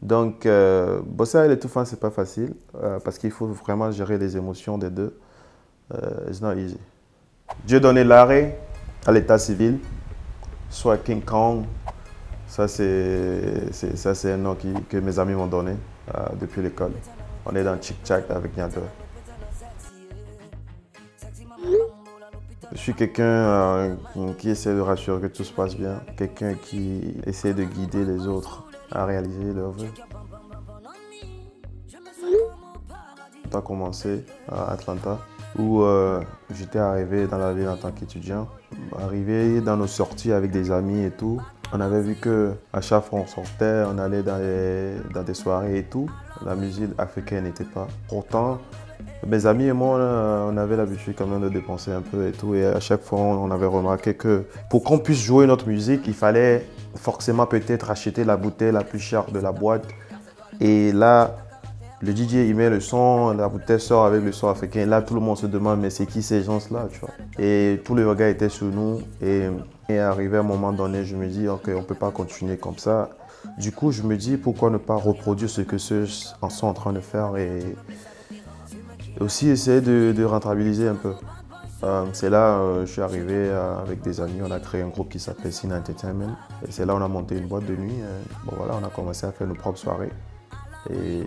Donc, bosser avec les Toufans, c'est pas facile parce qu'il faut vraiment gérer les émotions des deux. It's not easy. Dieu donné l'arrêt à l'état civil, soit King Kong. Ça, c'est un nom que mes amis m'ont donné depuis l'école. On est dans Chick Chack avec Niato. Je suis quelqu'un qui essaie de rassurer que tout se passe bien, quelqu'un qui essaie de guider les autres à réaliser leurs vœux. Tout a commencé à Atlanta, où j'étais arrivé dans la ville en tant qu'étudiant. Arrivé dans nos sorties avec des amis et tout, on avait vu qu'à chaque fois on sortait, on allait dans des soirées et tout, la musique africaine n'était pas. Pourtant, mes amis et moi, on avait l'habitude quand même de dépenser un peu et tout. Et à chaque fois, on avait remarqué que pour qu'on puisse jouer notre musique, il fallait forcément peut-être acheter la bouteille la plus chère de la boîte. Et là, le DJ, il met le son, la bouteille sort avec le son africain. Et là, tout le monde se demande, mais c'est qui ces gens-là, tu vois? Et tous les regards étaient sur nous. Et arrivé à un moment donné, je me dis, OK, on ne peut pas continuer comme ça. Du coup, je me dis, pourquoi ne pas reproduire ce que ceux sont en train de faire et aussi essayer de rentabiliser un peu. C'est là je suis arrivé avec des amis, on a créé un groupe qui s'appelle Sin Entertainment. Et c'est là on a monté une boîte de nuit. Bon voilà, on a commencé à faire nos propres soirées. Et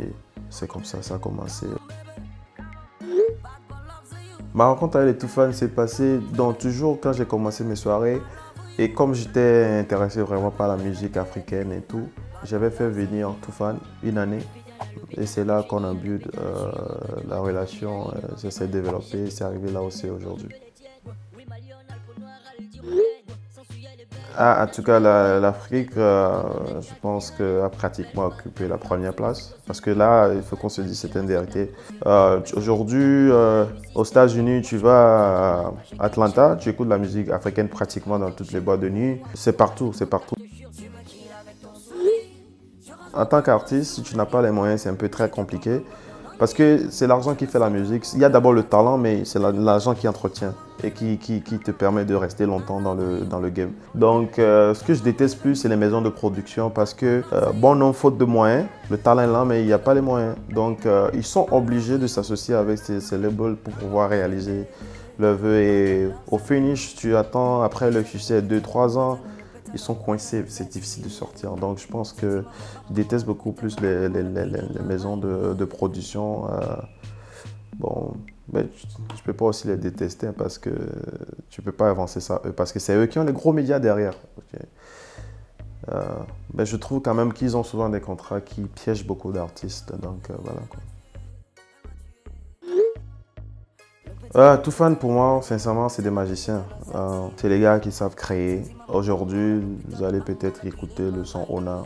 c'est comme ça a commencé. Ma rencontre avec les Toufan s'est passée toujours quand j'ai commencé mes soirées. Et comme j'étais intéressé vraiment par la musique africaine et tout, j'avais fait venir Toufan une année. Et c'est là qu'on a vu la relation s'est développée et c'est arrivé là aussi aujourd'hui. En tout cas, l'Afrique, je pense qu'elle a pratiquement occupé la première place. Parce que là, il faut qu'on se dise, c'est une vérité. Aujourd'hui, aux États-Unis, tu vas à Atlanta, tu écoutes la musique africaine pratiquement dans toutes les boîtes de nuit. C'est partout, c'est partout. En tant qu'artiste, si tu n'as pas les moyens, c'est un peu très compliqué. Parce que c'est l'argent qui fait la musique. Il y a d'abord le talent, mais c'est l'argent qui entretient et qui te permet de rester longtemps dans le game. Donc, ce que je déteste plus, c'est les maisons de production parce que, bon, non, faute de moyens, le talent est là, mais il n'y a pas les moyens. Donc, ils sont obligés de s'associer avec ces labels pour pouvoir réaliser leurs vœux. Et au finish, tu attends, après le succès, 2-3 ans, ils sont coincés, c'est difficile de sortir. Donc je pense que je déteste beaucoup plus les maisons de production. Bon, mais je ne peux pas aussi les détester parce que tu ne peux pas avancer ça eux, parce que c'est eux qui ont les gros médias derrière. Okay. Mais je trouve quand même qu'ils ont souvent des contrats qui piègent beaucoup d'artistes. Donc voilà quoi. Toufan, pour moi, sincèrement, c'est des magiciens. C'est les gars qui savent créer. Aujourd'hui, vous allez peut-être écouter le son Ona.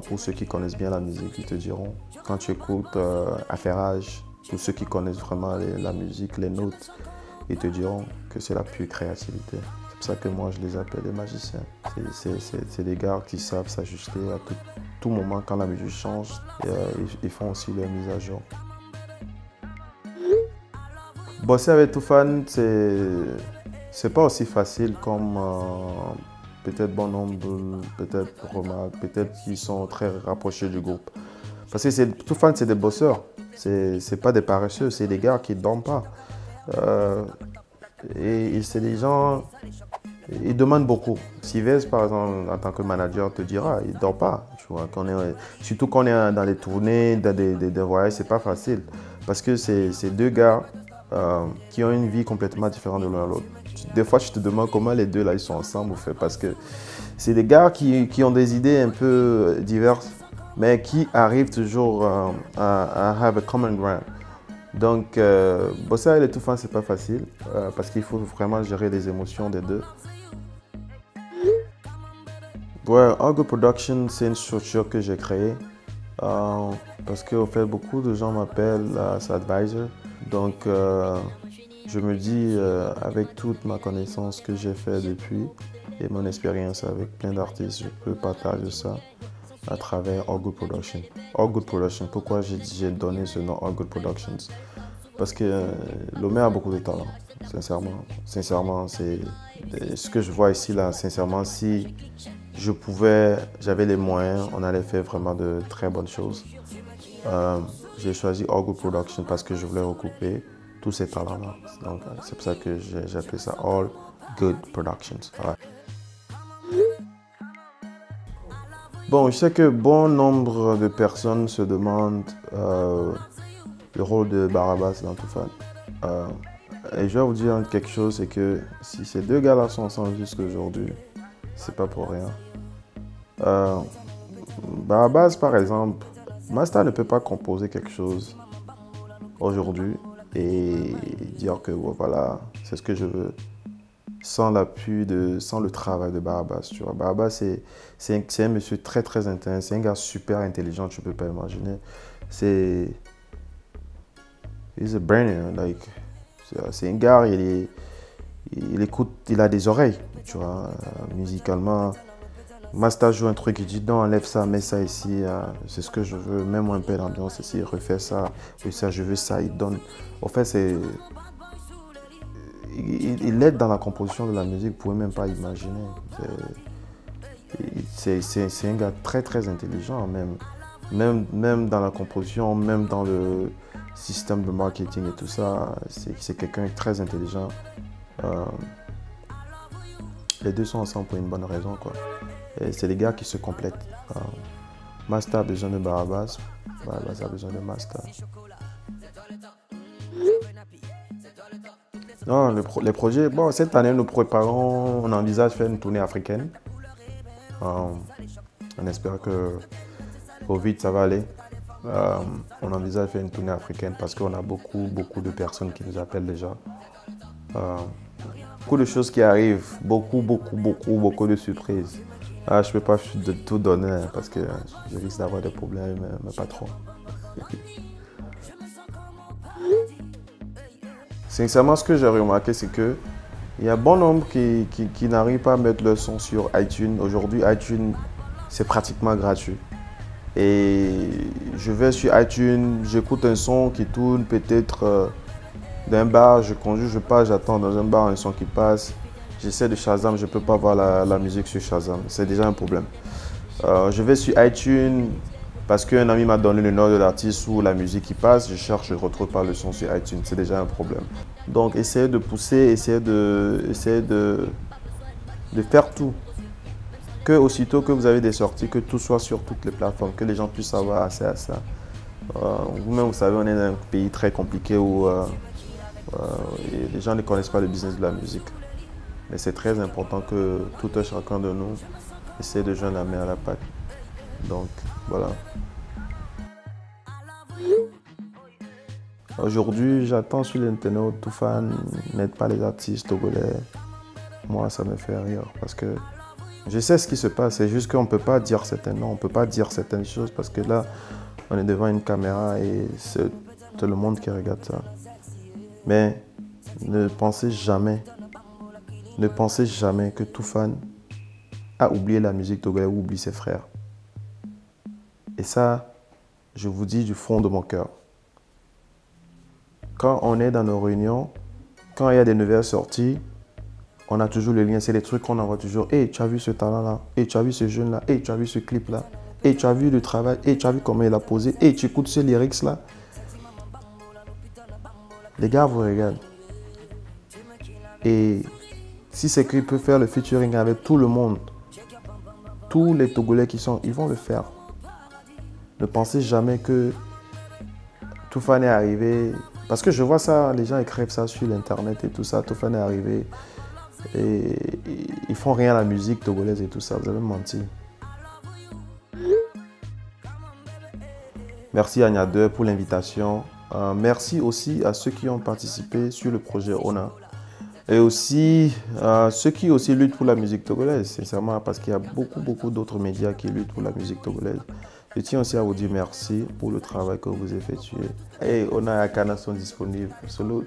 Pour ceux qui connaissent bien la musique, ils te diront. Quand tu écoutes Affairage, pour ceux qui connaissent vraiment la musique, les notes, ils te diront que c'est la pure créativité. C'est pour ça que moi, je les appelle des magiciens. C'est des gars qui savent s'ajuster à tout moment quand la musique change. Et, ils font aussi leur mise à jour. Bosser avec Toufan, c'est pas aussi facile comme peut-être bon nombre, peut-être remarque, peut-être qu'ils sont très rapprochés du groupe. Parce que Toufan, c'est des bosseurs, c'est pas des paresseux, c'est des gars qui ne dorment pas. Et c'est des gens, ils demandent beaucoup. Sivez, par exemple, en tant que manager, te dira, il ne dort pas. Tu vois, surtout quand on est dans les tournées, dans des voyages, c'est pas facile. Parce que c'est deux gars qui ont une vie complètement différente de l'un à l'autre. Des fois, je te demande comment les deux là, ils sont ensemble, parce que c'est des gars qui ont des idées un peu diverses, mais qui arrivent toujours à have a common ground. Donc, bosser avec les Toufan, c'est pas facile, parce qu'il faut vraiment gérer les émotions des deux. Ouais, All Good Production, c'est une structure que j'ai créée, parce qu'au fait, beaucoup de gens m'appellent as advisor. Donc, je me dis, avec toute ma connaissance que j'ai fait depuis et mon expérience avec plein d'artistes, je peux partager ça à travers All Good Production. All Good Production, pourquoi j'ai donné ce nom All Good Productions? Parce que Lomé a beaucoup de talent, sincèrement. Sincèrement, c'est ce que je vois ici, là, sincèrement, si j'avais les moyens, on allait faire vraiment de très bonnes choses. J'ai choisi All Good Production parce que je voulais recouper tous ces talents-là. Donc, c'est pour ça que j'ai appelé ça All Good Productions. Ouais. Bon, je sais que bon nombre de personnes se demandent le rôle de Barabas dans Toufan. Et je vais vous dire quelque chose, c'est que si ces deux gars-là sont ensemble jusqu'à aujourd'hui, c'est pas pour rien. Barabas, par exemple, Masta ne peut pas composer quelque chose aujourd'hui et dire que voilà, c'est ce que je veux, sans sans le travail de Barabas. Tu vois. Barabas, c'est un monsieur très très intelligent, c'est un gars super intelligent, tu peux pas imaginer. He's a brainer, like, c'est un gars, il écoute, il a des oreilles, tu vois, musicalement. Masta joue un truc, il dit non, enlève ça, mets ça ici, c'est ce que je veux, mets-moi un peu d'ambiance ici, refais ça, oui, ça, je veux ça, il donne. En fait, il aide dans la composition de la musique, vous ne pouvez même pas imaginer. C'est un gars très très intelligent, même dans la composition, même dans le système de marketing et tout ça, c'est quelqu'un de très intelligent. Les deux sont ensemble pour une bonne raison, quoi. C'est des gars qui se complètent. Masta a besoin de Barabas, Barabas a besoin de Masta. Non, les projets, bon, cette année, nous préparons, on envisage faire une tournée africaine. On espère que au vite, ça va aller. On envisage faire une tournée africaine parce qu'on a beaucoup de personnes qui nous appellent déjà. Beaucoup de choses qui arrivent, beaucoup de surprises. Je ne peux pas tout donner parce que je risque d'avoir des problèmes, mais pas trop. Sincèrement, ce que j'ai remarqué, c'est qu'il y a bon nombre qui n'arrivent pas à mettre le son sur iTunes. Aujourd'hui, iTunes, c'est pratiquement gratuit. Et je vais sur iTunes, j'écoute un son qui tourne peut-être d'un bar, je conduis, je pars, j'attends dans un bar un son qui passe. J'essaie de Shazam, je ne peux pas voir la musique sur Shazam, c'est déjà un problème. Je vais sur iTunes parce qu'un ami m'a donné le nom de l'artiste ou la musique qui passe, je cherche, je ne retrouve pas le son sur iTunes, c'est déjà un problème. Donc essayez de pousser, essayez de faire tout. Que aussitôt que vous avez des sorties, que tout soit sur toutes les plateformes, que les gens puissent avoir accès à ça. Vous-même, vous savez, on est dans un pays très compliqué où les gens ne connaissent pas le business de la musique. Mais c'est très important que tout un chacun de nous essaie de joindre la main à la pâte. Donc, voilà. Aujourd'hui, j'attends sur l'internet, Toufan n'aide pas les artistes togolais. Moi, ça me fait rire parce que je sais ce qui se passe. C'est juste qu'on ne peut pas dire certains noms, on ne peut pas dire certaines choses parce que là, on est devant une caméra et c'est le monde qui regarde ça. Mais ne pensez jamais que Toufan a oublié la musique togolaise ou oublie ses frères. Et ça, je vous dis du fond de mon cœur. Quand on est dans nos réunions, quand il y a des nouvelles sorties, on a toujours le lien. C'est des trucs qu'on envoie toujours. Hey, tu as vu ce talent-là? Hey, tu as vu ce jeune-là? Hey, tu as vu ce clip-là? Hey, tu as vu le travail? Hey, tu as vu comment il a posé? Hey, tu écoutes ce lyrics-là? Les gars vous regardent. Et si c'est qu'il peut faire le featuring avec tout le monde, tous les Togolais qui sont, ils vont le faire. Ne pensez jamais que Toufan est arrivé. Parce que je vois ça, les gens écrivent ça sur l'internet et tout ça. Toufan est arrivé et ils font rien à la musique togolaise et tout ça. Vous avez menti. Merci à Nia2 pour l'invitation. Merci aussi à ceux qui ont participé sur le projet ONA. Et aussi ceux qui aussi luttent pour la musique togolaise, sincèrement, parce qu'il y a beaucoup d'autres médias qui luttent pour la musique togolaise. Je tiens aussi à vous dire merci pour le travail que vous effectuez. Et ONA et Akana sont disponibles. Salut.